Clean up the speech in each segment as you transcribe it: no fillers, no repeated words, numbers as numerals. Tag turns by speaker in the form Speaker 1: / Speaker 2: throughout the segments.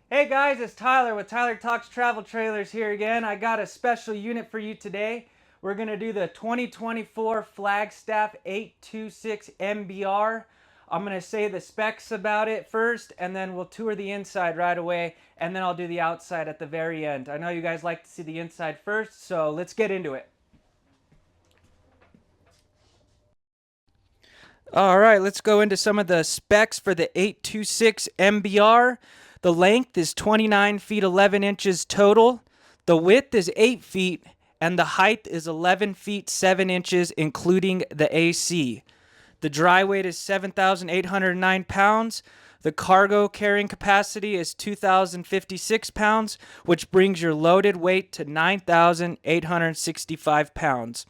Speaker 1: Hey guys, it's Tyler with Tyler Talks Travel Trailers here again. I got a special unit for you today. We're going to do the 2024 Flagstaff 826 MBR. I'm going to say the specs about it first, and then we'll tour the inside right away, and then I'll do the outside at the very end. I know you guys like to see the inside first, so let's get into it. All right, let's go into some of the specs for the 826 MBR. The length is 29 feet 11 inches total. The width is 8 feet, and the height is 11 feet 7 inches, including the AC. The dry weight is 7,809 pounds. The cargo carrying capacity is 2,056 pounds, which brings your loaded weight to 9,865 pounds.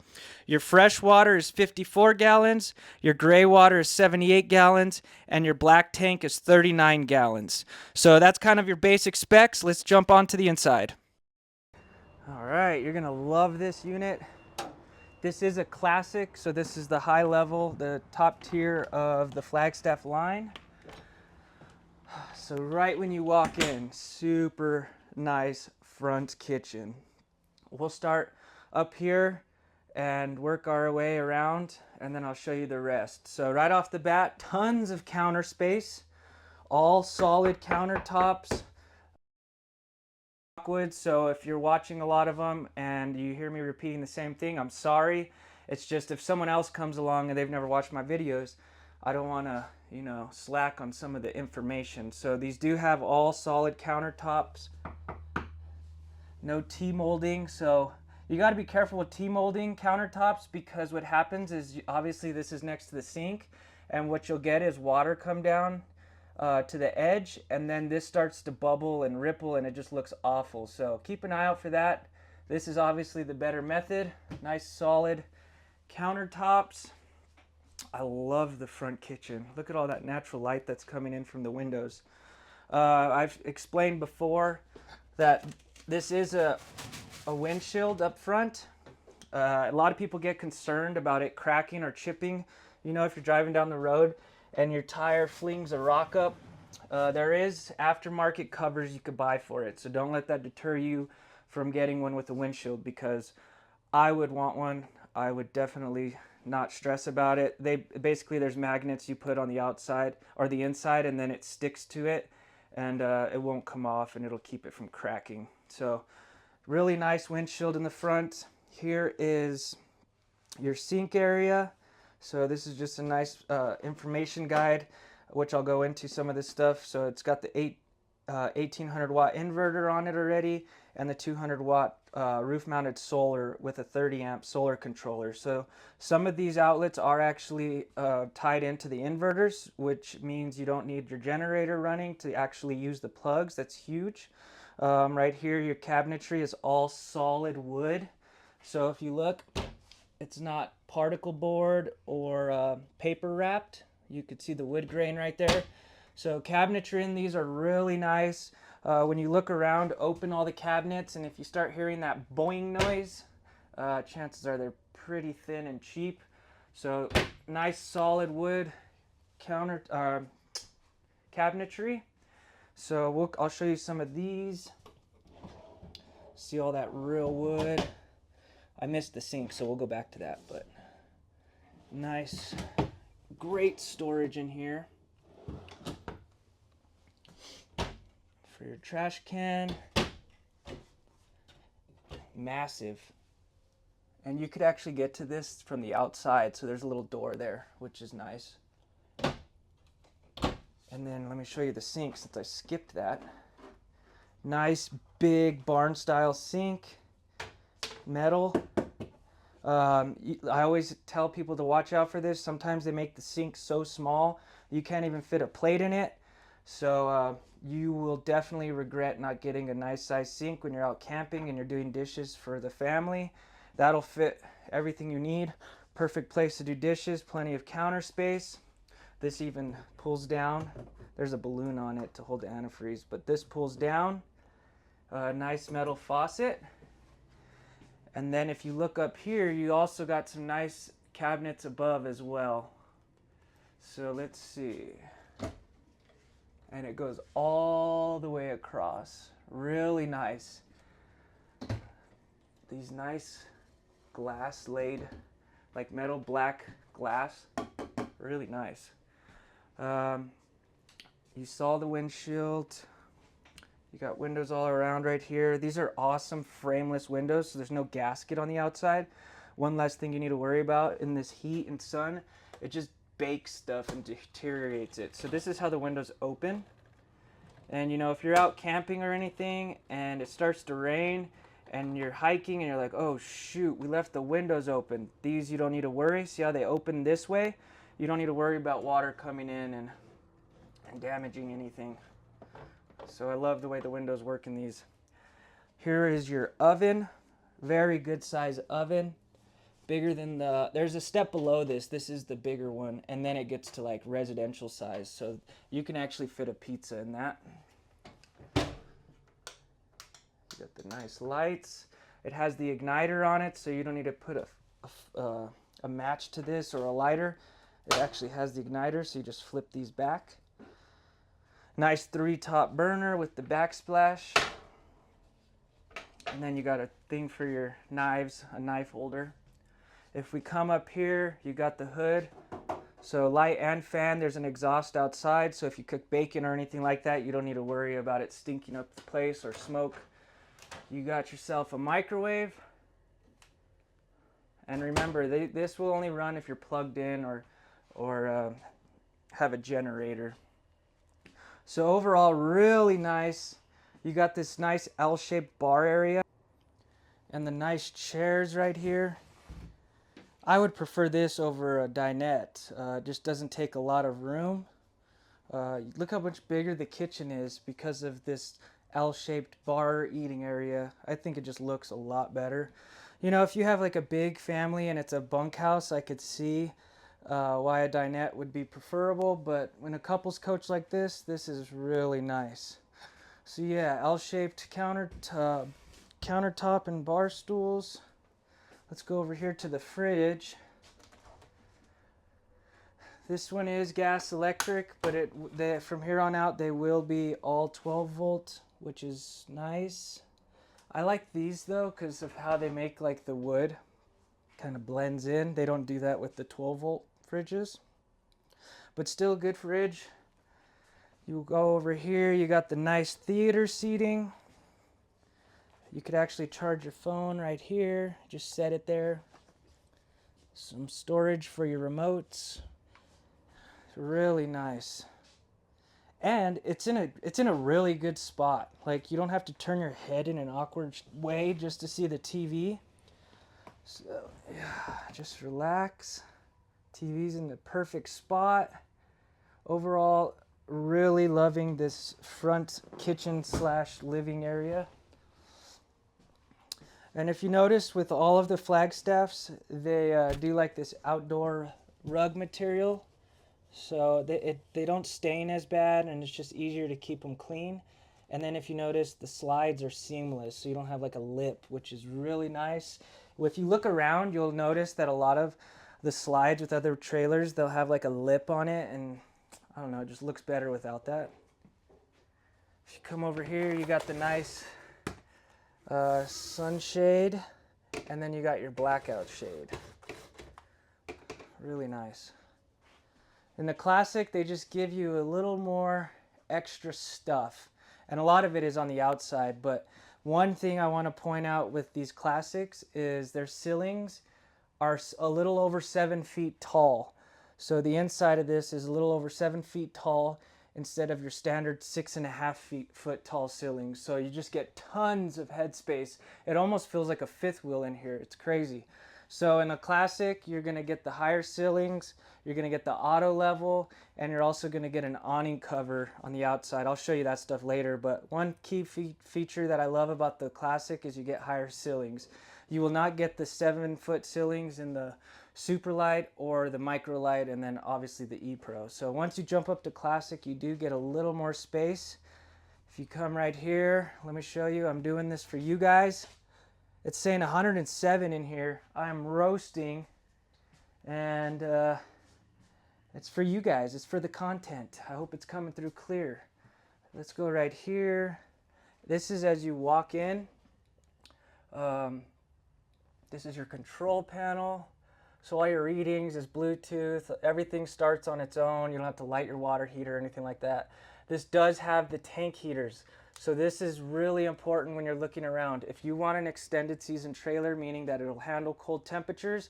Speaker 1: Your fresh water is 54 gallons, your gray water is 78 gallons, and your black tank is 39 gallons. So that's kind of your basic specs. Let's jump onto the inside. All right, you're gonna love this unit. This is a classic, so this is the high level, the top tier of the Flagstaff line. So right when you walk in, super nice front kitchen. We'll start up here and work our way around, and then I'll show you the rest. So right off the bat, tons of counter space, all solid countertops. So if you're watching a lot of them and you hear me repeating the same thing, I'm sorry. It's just if someone else comes along and they've never watched my videos, I don't want to, slack on some of the information. So these do have all solid countertops, no T-molding. So you got to be careful with T-molding countertops, because what happens is, obviously this is next to the sink, and what you'll get is water come down to the edge, and then this starts to bubble and ripple, and it just looks awful. So keep an eye out for that. This is obviously the better method. Nice solid countertops. I love the front kitchen. Look at all that natural light that's coming in from the windows. I've explained before that this is a windshield up front. A lot of people get concerned about it cracking or chipping. If you're driving down the road and your tire flings a rock up, there is aftermarket covers you could buy for it. So don't let that deter you from getting one with a windshield, because I would want one. I would definitely not stress about it. Basically, there's magnets you put on the outside or the inside, and then it sticks to it, and it won't come off, and it'll keep it from cracking. So really nice windshield in the front. Here is your sink area. So this is just a nice information guide, which I'll go into some of this stuff. So it's got the 1800 watt inverter on it already, and the 200 watt roof mounted solar with a 30 amp solar controller. So some of these outlets are actually tied into the inverters, which means you don't need your generator running to actually use the plugs. That's huge. Right here, your cabinetry is all solid wood. So if you look, it's not particle board or paper wrapped. You could see the wood grain right there. So cabinetry in these are really nice. When you look around, open all the cabinets, and if you start hearing that boing noise, chances are they're pretty thin and cheap. So nice solid wood cabinetry. So I'll show you some of these. See all that real wood. I missed the sink, so we'll go back to that, but nice, great storage in here for your trash can. Massive. And you could actually get to this from the outside, so there's a little door there, which is nice. And then let me show you the sink, since I skipped that. Nice big barn style sink, metal. I always tell people to watch out for this. Sometimes they make the sink so small you can't even fit a plate in it. So you will definitely regret not getting a nice size sink when you're out camping and you're doing dishes for the family. That'll fit everything you need. Perfect place to do dishes, plenty of counter space. This even pulls down. There's a balloon on it to hold the antifreeze, but this pulls down. Nice metal faucet. And then if you look up here, you also got some nice cabinets above as well. So let's see. and it goes all the way across. Really nice. These nice glass laid, like metal black glass. Really nice. You saw the windshield. You got windows all around right here. These are awesome frameless windows, so there's no gasket on the outside. One last thing you need to worry about in this heat and sun, it just bakes stuff and deteriorates it. So this is how the windows open. And you know, if you're out camping or anything and it starts to rain and you're hiking and you're like, oh shoot, we left the windows open. These you don't need to worry. See how they open this way? You don't need to worry about water coming in and damaging anything. So I love the way the windows work in these. Here is your oven. Very good size oven. Bigger than there's a step below this. This is the bigger one. And then it gets to like residential size. So you can actually fit a pizza in that. You got the nice lights. It has the igniter on it, so you don't need to put a match to this or a lighter. It actually has the igniter, so you just flip these back. Nice 3-top burner with the backsplash. And then you got a thing for your knives, a knife holder. If we come up here, you got the hood. So light and fan, there's an exhaust outside. So if you cook bacon or anything like that, you don't need to worry about it stinking up the place or smoke. You got yourself a microwave. And remember, this will only run if you're plugged in or have a generator. So overall, really nice. You got this nice L-shaped bar area and the nice chairs right here. I would prefer this over a dinette. It just doesn't take a lot of room. Look how much bigger the kitchen is because of this L-shaped bar eating area. I think it just looks a lot better. You know, if you have like a big family and it's a bunkhouse, I could see why a dinette would be preferable, but when a couples coach like this is really nice. So yeah, L-shaped countertop and bar stools. Let's go over here to the fridge. This one is gas electric, but from here on out they will be all 12 volt, which is nice. I like these though because of how they make like the wood kind of blends in. They don't do that with the 12 volt fridges, but still a good fridge. You go over here, you got the nice theater seating. You could actually charge your phone right here, just set it there. Some storage for your remotes. It's really nice. And it's in a really good spot. Like, you don't have to turn your head in an awkward way just to see the TV. So yeah, just relax. TV's in the perfect spot. Overall, really loving this front kitchen / living area. And if you notice with all of the Flagstaffs, they do like this outdoor rug material. So they don't stain as bad, and it's just easier to keep them clean. And then if you notice, the slides are seamless, so you don't have like a lip, which is really nice. If you look around, you'll notice that a lot of the slides with other trailers, they'll have like a lip on it, and I don't know, it just looks better without that. If you come over here, you got the nice sunshade, and then you got your blackout shade. Really nice. In the Classic, they just give you a little more extra stuff, and a lot of it is on the outside. But one thing I want to point out with these Classics is their ceilings are a little over 7 feet tall. So the inside of this is a little over 7 feet tall instead of your standard 6.5 foot tall ceilings. So you just get tons of headspace. It almost feels like a fifth wheel in here. It's crazy. So in a Classic, you're going to get the higher ceilings, you're going to get the auto level, and you're also going to get an awning cover on the outside. I'll show you that stuff later, but one key feature that I love about the Classic is you get higher ceilings. You will not get the 7-foot ceilings in the Superlight or the Microlight, and then obviously the E-Pro. So once you jump up to Classic, you do get a little more space. If you come right here, let me show you. I'm doing this for you guys. It's saying 107 in here. I'm roasting, and it's for you guys. It's for the content. I hope it's coming through clear. let's go right here. This is as you walk in. This is your control panel. So all your readings is Bluetooth. Everything starts on its own. You don't have to light your water heater or anything like that. This does have the tank heaters. So this is really important when you're looking around. If you want an extended season trailer, meaning that it'll handle cold temperatures,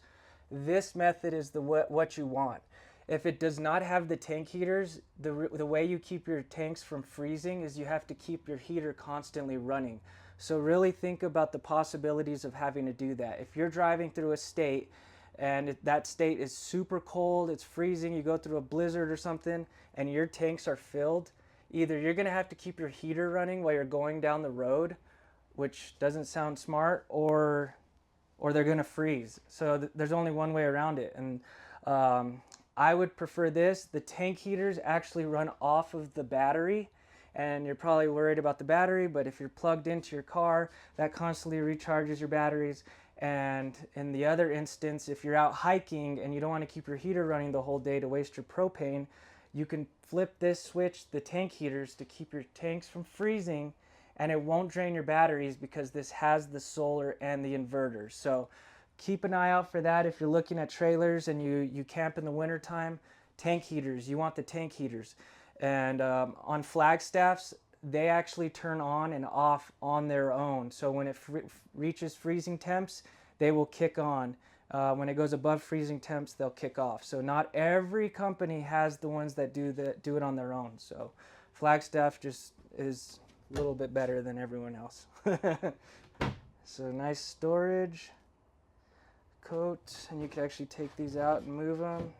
Speaker 1: this method is what you want. If it does not have the tank heaters, the way you keep your tanks from freezing is you have to keep your heater constantly running. So really think about the possibilities of having to do that. If you're driving through a state and that state is super cold, it's freezing, you go through a blizzard or something, and your tanks are filled, either you're gonna have to keep your heater running while you're going down the road, which doesn't sound smart, or they're gonna freeze. So there's only one way around it. And I would prefer this. The tank heaters actually run off of the battery, and you're probably worried about the battery, but if you're plugged into your car, that constantly recharges your batteries. And in the other instance, if you're out hiking and you don't want to keep your heater running the whole day to waste your propane, you can flip this switch, the tank heaters, to keep your tanks from freezing, and it won't drain your batteries because this has the solar and the inverter. So keep an eye out for that if you're looking at trailers and you camp in the wintertime. Tank heaters, you want the tank heaters. And on Flagstaffs, they actually turn on and off on their own. So when it reaches freezing temps, they will kick on. When it goes above freezing temps, they'll kick off. So not every company has the ones that do it on their own. So Flagstaff just is a little bit better than everyone else. So nice storage coat, and you can actually take these out and move them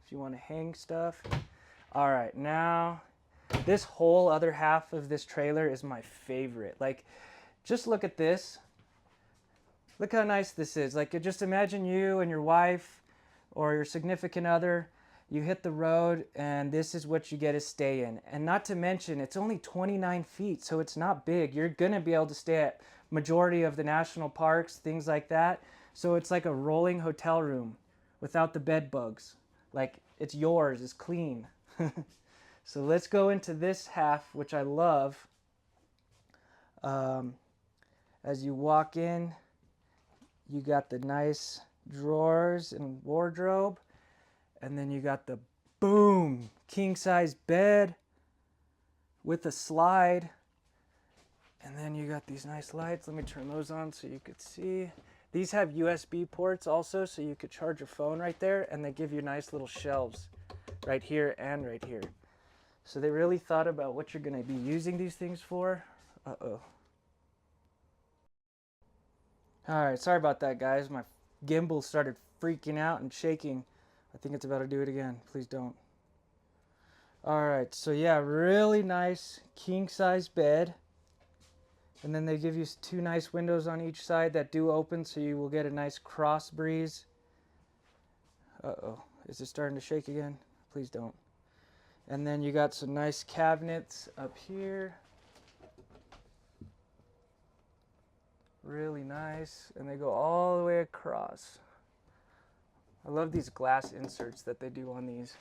Speaker 1: if you want to hang stuff. All right, now this whole other half of this trailer is my favorite. Like, just look at this. Look how nice this is. Like, just imagine you and your wife or your significant other, you hit the road and this is what you get to stay in. And not to mention, it's only 29 feet, so it's not big. You're gonna be able to stay at majority of the national parks, things like that. So it's like a rolling hotel room without the bed bugs. Like, it's yours, it's clean. So let's go into this half, which I love. As you walk in, you got the nice drawers and wardrobe, and then you got the boom king size bed with a slide, and then you got these nice lights. Let me turn those on so you could see. These have USB ports also, so you could charge your phone right there, and they give you nice little shelves right here and right here. So they really thought about what you're going to be using these things for. Uh-oh. All right, sorry about that, guys. My gimbal started freaking out and shaking. I think it's about to do it again. Please don't. All right, so yeah, really nice king-size bed. And then they give you two nice windows on each side that do open, so you will get a nice cross breeze. Uh-oh, is it starting to shake again? Please don't. And then you got some nice cabinets up here. Really nice, and they go all the way across. I love these glass inserts that they do on these.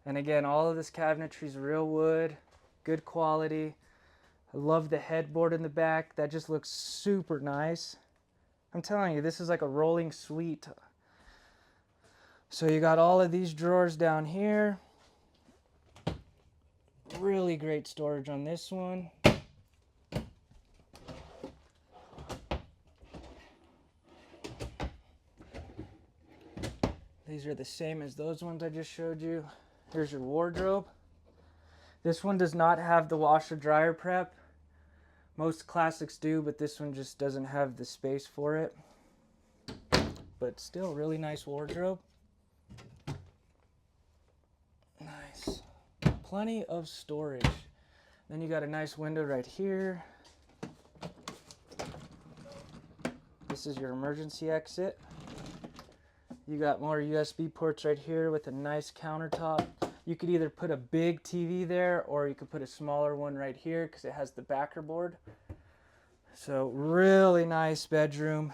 Speaker 1: And again, all of this cabinetry is real wood, good quality. I love the headboard in the back. That just looks super nice. I'm telling you, this is like a rolling suite. So you got all of these drawers down here. Really great storage on this one. These are the same as those ones I just showed you. Here's your wardrobe. This one does not have the washer dryer prep. Most classics do, but this one just doesn't have the space for it. But still, really nice wardrobe. Nice. Plenty of storage. Then you got a nice window right here. This is your emergency exit. You got more USB ports right here with a nice countertop. You could either put a big TV there, or you could put a smaller one right here because it has the backer board. So really nice bedroom.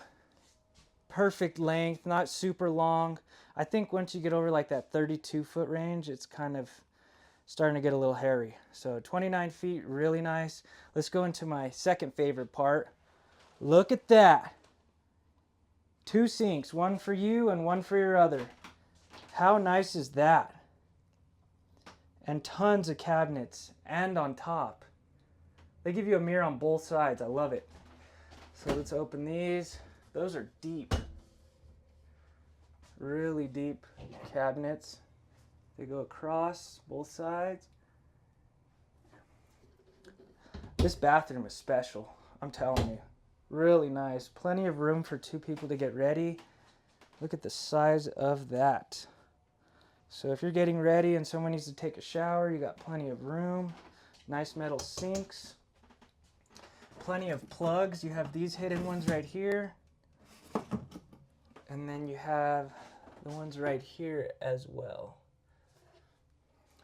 Speaker 1: Perfect length, not super long. I think once you get over like that 32-foot range, it's kind of starting to get a little hairy. So 29 feet, really nice. Let's go into my second favorite part. Look at that. 2 sinks, one for you and one for your other. How nice is that? And tons of cabinets and on top. They give you a mirror on both sides. I love it. So let's open these. Those are deep. Really deep cabinets. They go across both sides. This bathroom is special, I'm telling you. Really nice. Plenty of room for 2 people to get ready. Look at the size of that. So if you're getting ready and someone needs to take a shower, you got plenty of room. Nice metal sinks. Plenty of plugs. You have these hidden ones right here. And then you have the ones right here as well.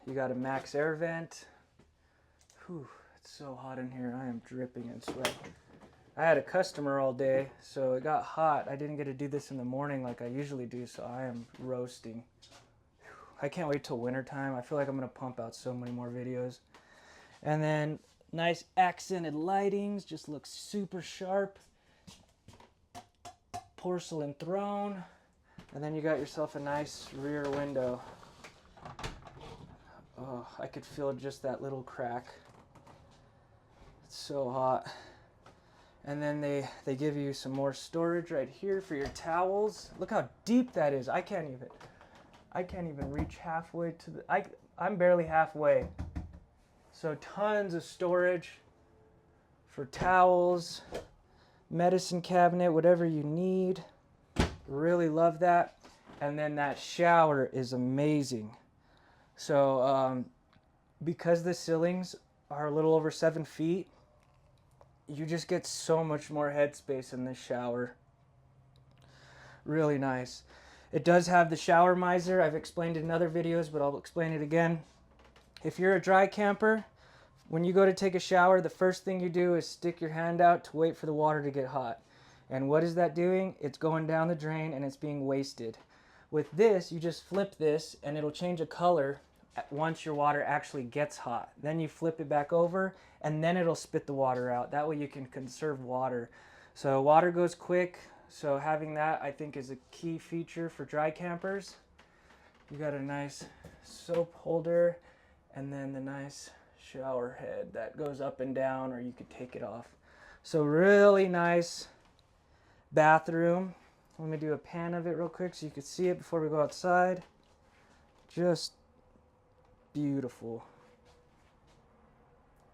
Speaker 1: You got a max air vent. Whew, it's so hot in here. I am dripping in sweat. I had a customer all day, so it got hot. I didn't get to do this in the morning like I usually do, so I am roasting. I can't wait till winter time. I feel like I'm gonna pump out so many more videos. And then nice accented lightings, just looks super sharp. Porcelain throne. And then you got yourself a nice rear window. Oh, I could feel just that little crack. It's so hot. And then they give you some more storage right here for your towels. Look how deep that is. I can't even reach halfway to the, I'm barely halfway. So tons of storage for towels, medicine cabinet, whatever you need. Really love that. And then that shower is amazing. So because the ceilings are a little over 7 feet, you just get so much more headspace in this shower. Really nice. It does have the shower miser. I've explained it in other videos, but I'll explain it again. If you're a dry camper, when you go to take a shower, the first thing you do is stick your hand out to wait for the water to get hot. And what is that doing? It's going down the drain and it's being wasted. With this, you just flip this and it'll change a color once your water actually gets hot. Then you flip it back over and then it'll spit the water out. That way you can conserve water. So water goes quick. So having that, I think, is a key feature for dry campers. You got a nice soap holder and then the nice shower head that goes up and down, or you could take it off. So really nice bathroom. Let me do a pan of it real quick so you can see it before we go outside. Just beautiful.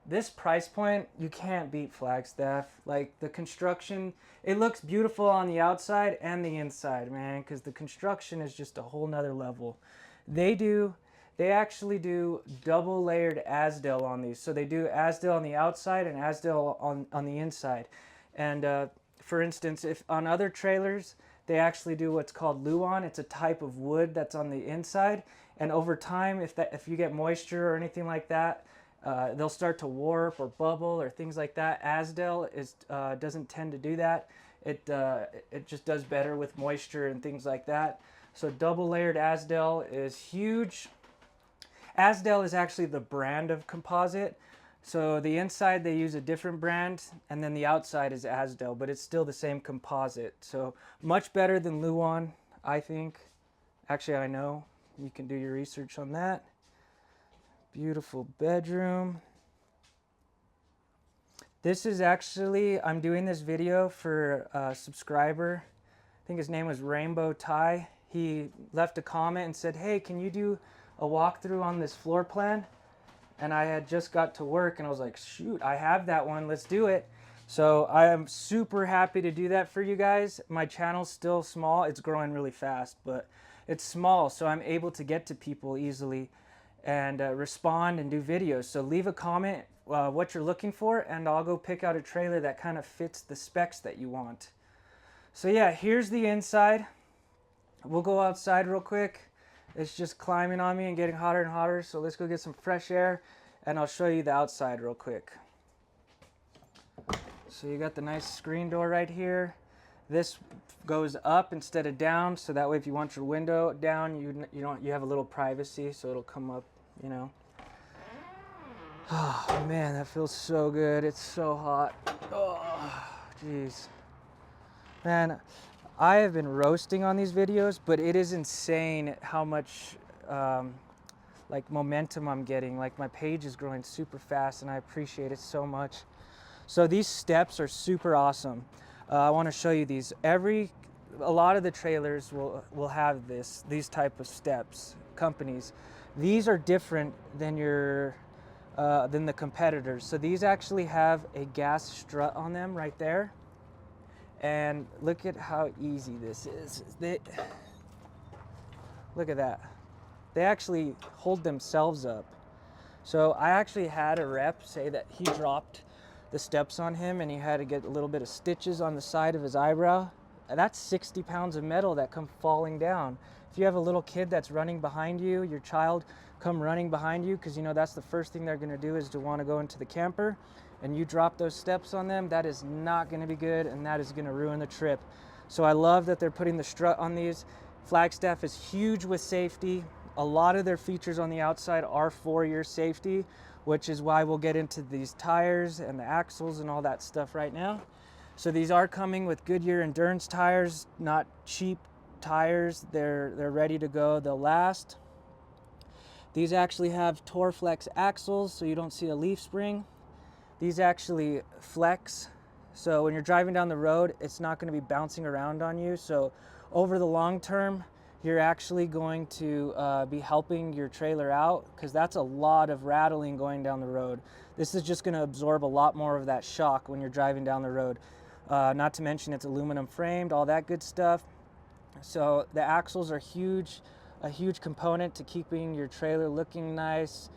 Speaker 1: This price point, you can't beat Flagstaff. Like the construction, it looks beautiful on the outside and the inside, man, because the construction is just a whole nother level. They actually do double layered Asdel on these. So they do Asdel on the outside and Asdel on the inside. And for instance, if on other trailers, they actually do what's called Luan. It's a type of wood that's on the inside. And over time, if you get moisture or anything like that, they'll start to warp or bubble or things like that. Asdel doesn't tend to do that. It just does better with moisture and things like that. So double layered Asdel is huge. Asdel is actually the brand of composite. So the inside they use a different brand, and then the outside is Asdel, but it's still the same composite. So much better than Luan, I think. Actually, I know. You can do your research on that. Beautiful bedroom. This is actually, I'm doing this video for a subscriber. I think his name was Rainbow Ty. He left a comment and said, hey, can you do a walkthrough on this floor plan? And I had just got to work and I was like, shoot, I have that one, let's do it. So I am super happy to do that for you guys. My channel's still small, it's growing really fast, but it's small, so I'm able to get to people easily and respond and do videos. So leave a comment what you're looking for, and I'll go pick out a trailer that kind of fits the specs that you want. So yeah, here's the inside. We'll go outside real quick. It's just climbing on me and getting hotter and hotter, so let's go get some fresh air and I'll show you the outside real quick. So you got the nice screen door right here. This goes up instead of down, so that way if you want your window down, you have a little privacy, so it'll come up, you know. Oh man, that feels so good. It's so hot. Oh, jeez. Man, I have been roasting on these videos, but it is insane how much like momentum I'm getting. Like my page is growing super fast and I appreciate it so much. So these steps are super awesome. I want to show you these. A lot of the trailers will have these type of steps, companies. These are different than than the competitors. So these actually have a gas strut on them right there. And look at how easy this is. Look at that. They actually hold themselves up. So I actually had a rep say that he dropped the steps on him and he had to get a little bit of stitches on the side of his eyebrow. That's 60 pounds of metal that come falling down. If you have a little kid that's running behind you, your child come running behind you, because you know that's the first thing they're going to do is to want to go into the camper, and you drop those steps on them, that is not going to be good and that is going to ruin the trip. So I love that they're putting the strut on these. Flagstaff is huge with safety. A lot of their features on the outside are for your safety, which is why we'll get into these tires and the axles and all that stuff right now. So these are coming with Goodyear endurance tires, not cheap tires. They're ready to go, they'll last. These actually have Torflex axles, so you don't see a leaf spring. These actually flex, so when you're driving down the road, it's not going to be bouncing around on you. So over the long term, you're actually going to be helping your trailer out, because that's a lot of rattling going down the road. This is just going to absorb a lot more of that shock when you're driving down the road. Not to mention it's aluminum framed, all that good stuff. So the axles are a huge component to keeping your trailer looking nice,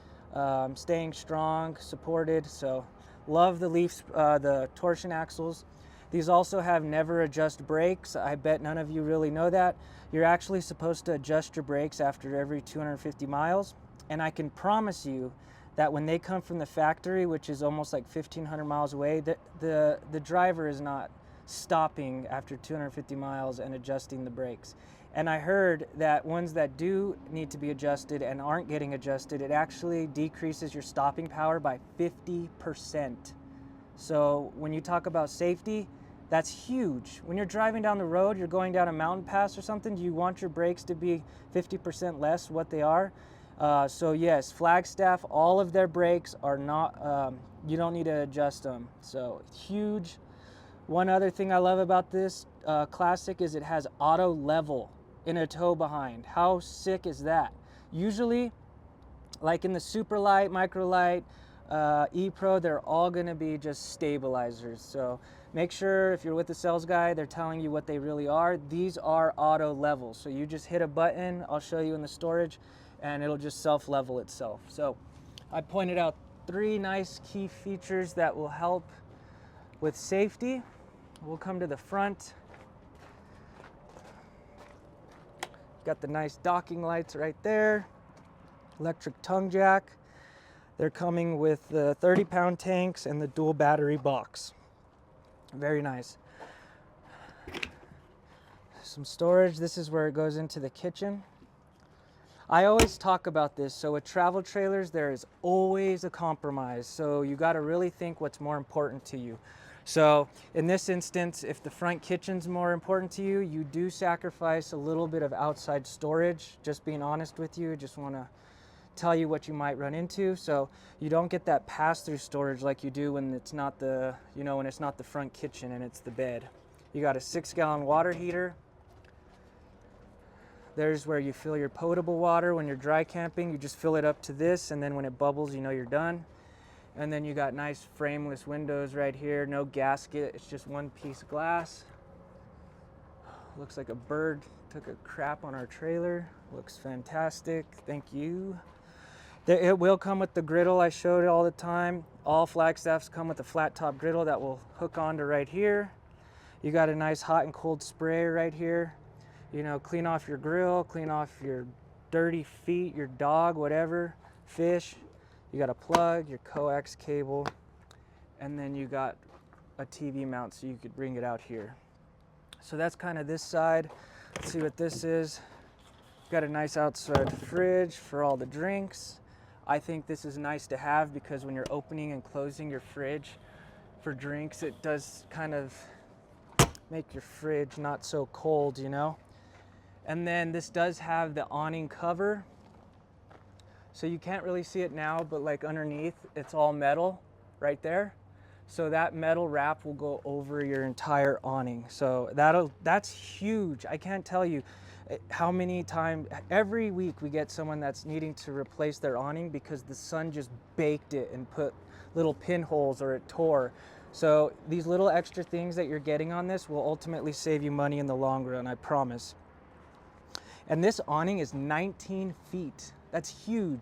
Speaker 1: staying strong, supported. So love the torsion axles. These also have never adjust brakes. I bet none of you really know that. You're actually supposed to adjust your brakes after every 250 miles. And I can promise you that when they come from the factory, which is almost like 1,500 miles away, the driver is not stopping after 250 miles and adjusting the brakes. And I heard that ones that do need to be adjusted and aren't getting adjusted, it actually decreases your stopping power by 50%. So when you talk about safety, that's huge. When you're driving down the road, you're going down a mountain pass or something, do you want your brakes to be 50% less what they are? So yes, Flagstaff, all of their brakes are not, you don't need to adjust them. So huge. One other thing I love about this Classic is it has auto level in a tow behind. How sick is that? Usually, like in the Super Light, Micro Light, E-Pro, they're all gonna be just stabilizers. So make sure if you're with the sales guy, they're telling you what they really are. These are auto level. So you just hit a button, I'll show you in the storage, and it'll just self-level itself. So I pointed out 3 nice key features that will help with safety. We'll come to the front. Got the nice docking lights right there. Electric tongue jack. They're coming with the 30-pound tanks and the dual battery box. Very nice. Some storage. This is where it goes into the kitchen. I always talk about this. So with travel trailers, there is always a compromise. So you got to really think what's more important to you. So in this instance, if the front kitchen's more important to you, you do sacrifice a little bit of outside storage. Just being honest with you, just want to tell you what you might run into. So you don't get that pass-through storage like you do when it's not the, when it's not the front kitchen and it's the bed. You got a 6-gallon water heater. There's where you fill your potable water when you're dry camping. You just fill it up to this, and then when it bubbles, you know you're done. And then you got nice frameless windows right here, no gasket, it's just one piece of glass. Looks like a bird took a crap on our trailer. Looks fantastic, thank you. It will come with the griddle I showed all the time. All Flagstaffs come with a flat top griddle that will hook onto right here. You got a nice hot and cold sprayer right here. Clean off your grill, clean off your dirty feet, your dog, whatever, fish. You got a plug, your coax cable, and then you got a TV mount so you could bring it out here. So that's kind of this side. Let's see what this is. Got a nice outside fridge for all the drinks. I think this is nice to have because when you're opening and closing your fridge for drinks, it does kind of make your fridge not so cold, you know. And then this does have the awning cover, so you can't really see it now, but like underneath it's all metal right there, so that metal wrap will go over your entire awning. So that's huge. I can't tell you how many times every week we get someone that's needing to replace their awning because the sun just baked it and put little pinholes or it tore. So these little extra things that you're getting on this will ultimately save you money in the long run, I promise. And this awning is 19 feet. That's huge.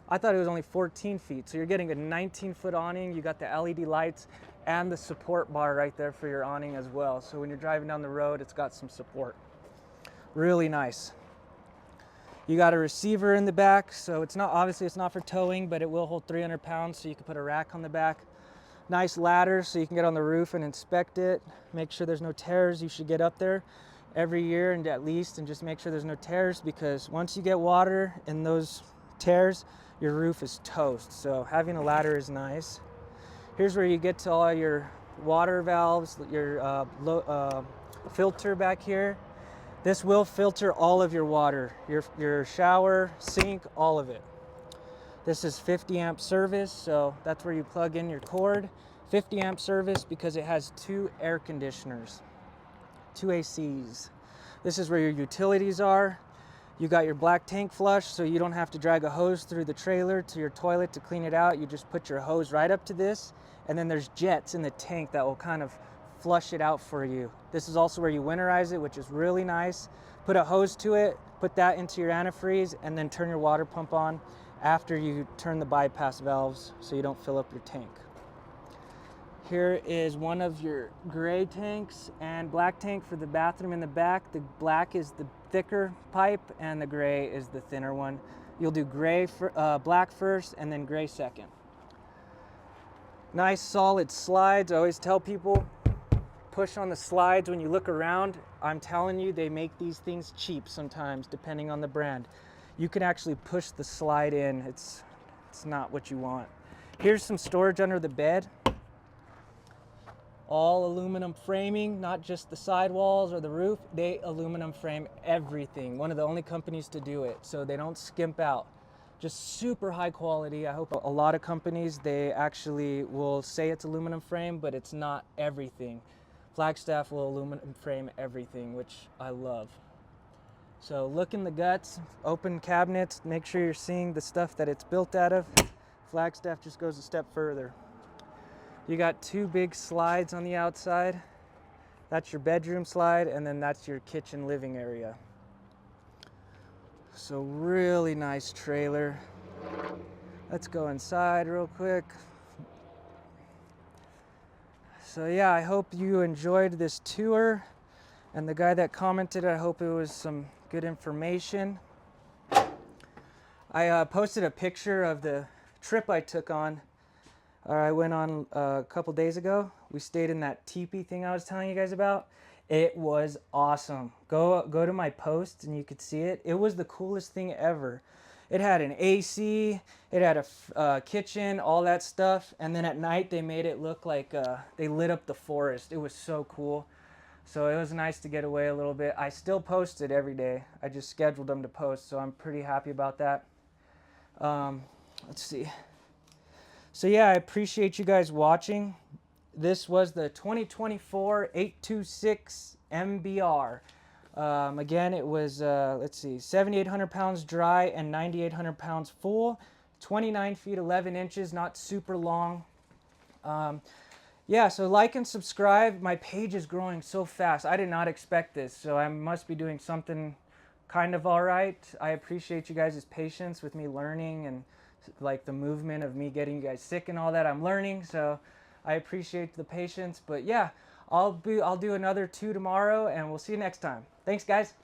Speaker 1: I thought it was only 14 feet. So you're getting a 19-foot awning. You got the LED lights and the support bar right there for your awning as well. So when you're driving down the road, it's got some support. Really nice. You got a receiver in the back. So it's not, obviously it's not for towing, but it will hold 300 pounds. So you can put a rack on the back. Nice ladder so you can get on the roof and inspect it. Make sure there's no tears. You should get up there every year and at least and just make sure there's no tears, because once you get water in those tears, your roof is toast. So having a ladder is nice. Here's where you get to all your water valves, your filter back here. This will filter all of your water, your shower, sink, all of it. This is 50 amp service, so that's where you plug in your cord. 50 amp service because it has 2 air conditioners. 2 ACs. This is where your utilities are. You got your black tank flush, so you don't have to drag a hose through the trailer to your toilet to clean it out. You just put your hose right up to this, and then there's jets in the tank that will kind of flush it out for you. This is also where you winterize it, which is really nice. Put a hose to it, put that into your antifreeze, and then turn your water pump on after you turn the bypass valves so you don't fill up your tank. Here is one of your gray tanks and black tank for the bathroom in the back. The black is the thicker pipe and the gray is the thinner one. You'll do black first and then gray second. Nice solid slides. I always tell people, push on the slides when you look around. I'm telling you, they make these things cheap sometimes depending on the brand. You can actually push the slide in. It's not what you want. Here's some storage under the bed. All aluminum framing, not just the sidewalls or the roof. They aluminum frame everything. One of the only companies to do it, so they don't skimp out. Just super high quality. I hope a lot of companies, they actually will say it's aluminum frame, but it's not everything. Flagstaff will aluminum frame everything, which I love. So look in the guts, open cabinets, make sure you're seeing the stuff that it's built out of. Flagstaff just goes a step further. You got 2 big slides on the outside. That's your bedroom slide, and then that's your kitchen living area. So really nice trailer. Let's go inside real quick. So yeah, I hope you enjoyed this tour. And the guy that commented, I hope it was some good information. I posted a picture of the trip I took on. I went on a couple days ago. We stayed in that teepee thing I was telling you guys about. It was awesome. Go to my post and you could see it. It was the coolest thing ever. It had an AC, it had a kitchen, all that stuff. And then at night they made it look like they lit up the forest. It was so cool. So it was nice to get away a little bit. I still post it every day. I just scheduled them to post, so I'm pretty happy about that. Let's see. So yeah, I appreciate you guys watching. This was the 2024 826 MBR. Again, it was, let's see, 7,800 pounds dry and 9,800 pounds full. 29 feet 11 inches, not super long. Yeah, so like and subscribe. My page is growing so fast. I did not expect this, so I must be doing something kind of all right. I appreciate you guys' patience with me learning and like the movement of me getting you guys sick and all that. I'm learning, so I appreciate the patience. But yeah, I'll do another 2 tomorrow, and we'll see you next time. Thanks, guys.